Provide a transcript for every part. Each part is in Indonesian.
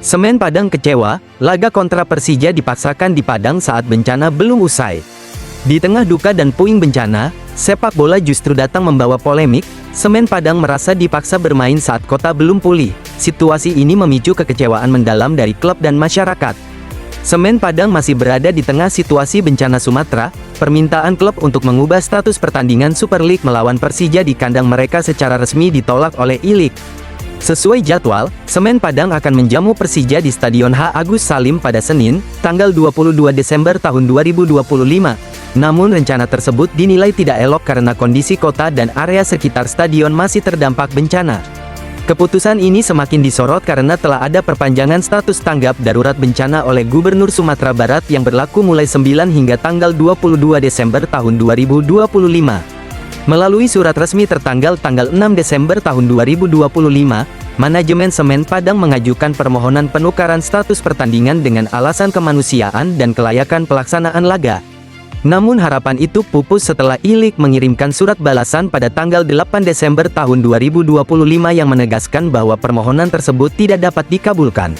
Semen Padang kecewa, laga kontra Persija dipaksakan di Padang saat bencana belum usai. Di tengah duka dan puing bencana, sepak bola justru datang membawa polemik. Semen Padang merasa dipaksa bermain saat kota belum pulih. Situasi ini memicu kekecewaan mendalam dari klub dan masyarakat. Semen Padang masih berada di tengah situasi bencana Sumatera. Permintaan klub untuk mengubah status pertandingan Super League melawan Persija di kandang mereka secara resmi ditolak oleh I-League. Sesuai jadwal, Semen Padang akan menjamu Persija di Stadion H. Agus Salim pada Senin, tanggal 22 Desember tahun 2025. Namun rencana tersebut dinilai tidak elok karena kondisi kota dan area sekitar stadion masih terdampak bencana. Keputusan ini semakin disorot karena telah ada perpanjangan status tanggap darurat bencana oleh Gubernur Sumatera Barat yang berlaku mulai 9 hingga tanggal 22 Desember tahun 2025. Melalui surat resmi tertanggal tanggal 6 Desember tahun 2025, manajemen Semen Padang mengajukan permohonan penukaran status pertandingan dengan alasan kemanusiaan dan kelayakan pelaksanaan laga. Namun harapan itu pupus setelah I-League mengirimkan surat balasan pada tanggal 8 Desember tahun 2025 yang menegaskan bahwa permohonan tersebut tidak dapat dikabulkan.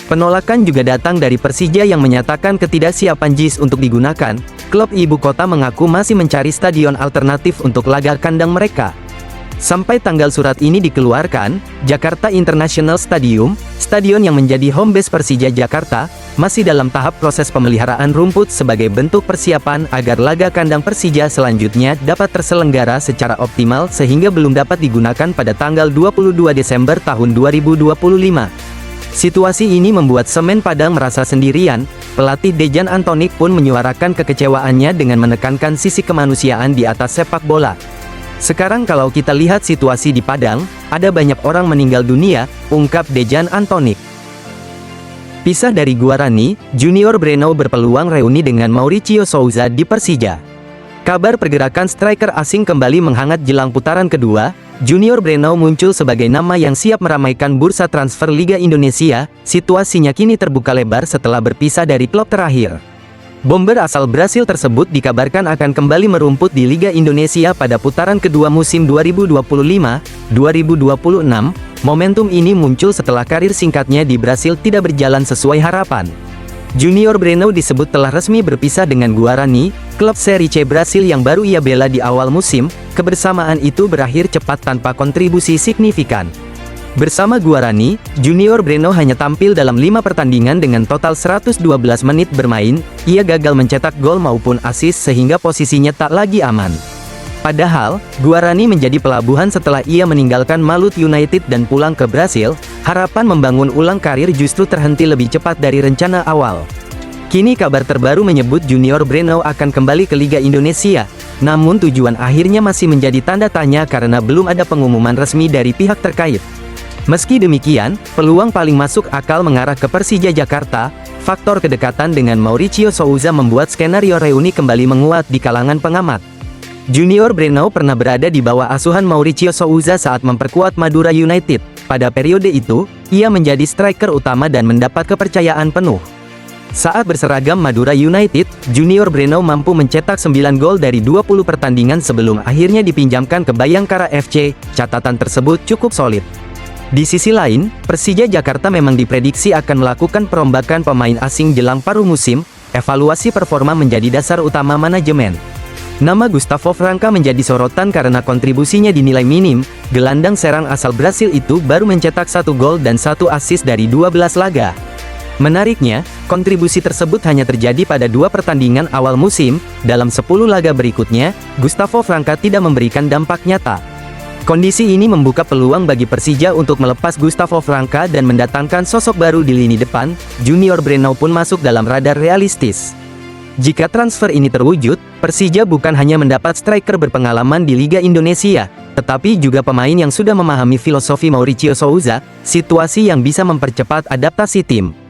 Penolakan juga datang dari Persija yang menyatakan ketidaksiapan JIS untuk digunakan. Klub ibu kota mengaku masih mencari stadion alternatif untuk laga kandang mereka. Sampai tanggal surat ini dikeluarkan, Jakarta International Stadium, stadion yang menjadi home base Persija Jakarta, masih dalam tahap proses pemeliharaan rumput sebagai bentuk persiapan agar laga kandang Persija selanjutnya dapat terselenggara secara optimal sehingga belum dapat digunakan pada tanggal 22 Desember tahun 2025. Situasi ini membuat Semen Padang merasa sendirian. Pelatih Dejan Antonik pun menyuarakan kekecewaannya dengan menekankan sisi kemanusiaan di atas sepak bola. Sekarang kalau kita lihat situasi di Padang, ada banyak orang meninggal dunia, ungkap Dejan Antonik. Pisah dari Guarani, Junior Breno berpeluang reuni dengan Mauricio Souza di Persija. Kabar pergerakan striker asing kembali menghangat jelang putaran kedua. Junior Breno muncul sebagai nama yang siap meramaikan bursa transfer Liga Indonesia. Situasinya kini terbuka lebar setelah berpisah dari klub terakhir. Bomber asal Brasil tersebut dikabarkan akan kembali merumput di Liga Indonesia pada putaran kedua musim 2025-2026. Momentum ini muncul setelah karir singkatnya di Brasil tidak berjalan sesuai harapan. Junior Breno disebut telah resmi berpisah dengan Guarani, klub Serie C Brasil yang baru ia bela di awal musim. Kebersamaan itu berakhir cepat tanpa kontribusi signifikan. Bersama Guarani, Junior Breno hanya tampil dalam 5 pertandingan dengan total 112 menit bermain. Ia gagal mencetak gol maupun assist sehingga posisinya tak lagi aman. Padahal, Guarani menjadi pelabuhan setelah ia meninggalkan Malut United dan pulang ke Brasil. Harapan membangun ulang karir justru terhenti lebih cepat dari rencana awal. Kini kabar terbaru menyebut Junior Breno akan kembali ke Liga Indonesia. Namun tujuan akhirnya masih menjadi tanda tanya karena belum ada pengumuman resmi dari pihak terkait. Meski demikian, peluang paling masuk akal mengarah ke Persija Jakarta. Faktor kedekatan dengan Mauricio Souza membuat skenario reuni kembali menguat di kalangan pengamat. Junior Breno pernah berada di bawah asuhan Mauricio Souza saat memperkuat Madura United. Pada periode itu, ia menjadi striker utama dan mendapat kepercayaan penuh. Saat berseragam Madura United, Junior Breno mampu mencetak 9 gol dari 20 pertandingan sebelum akhirnya dipinjamkan ke Bayangkara FC. Catatan tersebut cukup solid. Di sisi lain, Persija Jakarta memang diprediksi akan melakukan perombakan pemain asing jelang paruh musim. Evaluasi performa menjadi dasar utama manajemen. Nama Gustavo Franca menjadi sorotan karena kontribusinya dinilai minim. Gelandang serang asal Brasil itu baru mencetak 1 gol dan 1 assist dari 12 laga. Menariknya, kontribusi tersebut hanya terjadi pada 2 pertandingan awal musim. Dalam 10 laga berikutnya, Gustavo Franca tidak memberikan dampak nyata. Kondisi ini membuka peluang bagi Persija untuk melepas Gustavo Franca dan mendatangkan sosok baru di lini depan. Junior Breno pun masuk dalam radar realistis. Jika transfer ini terwujud, Persija bukan hanya mendapat striker berpengalaman di Liga Indonesia, tetapi juga pemain yang sudah memahami filosofi Mauricio Souza, situasi yang bisa mempercepat adaptasi tim.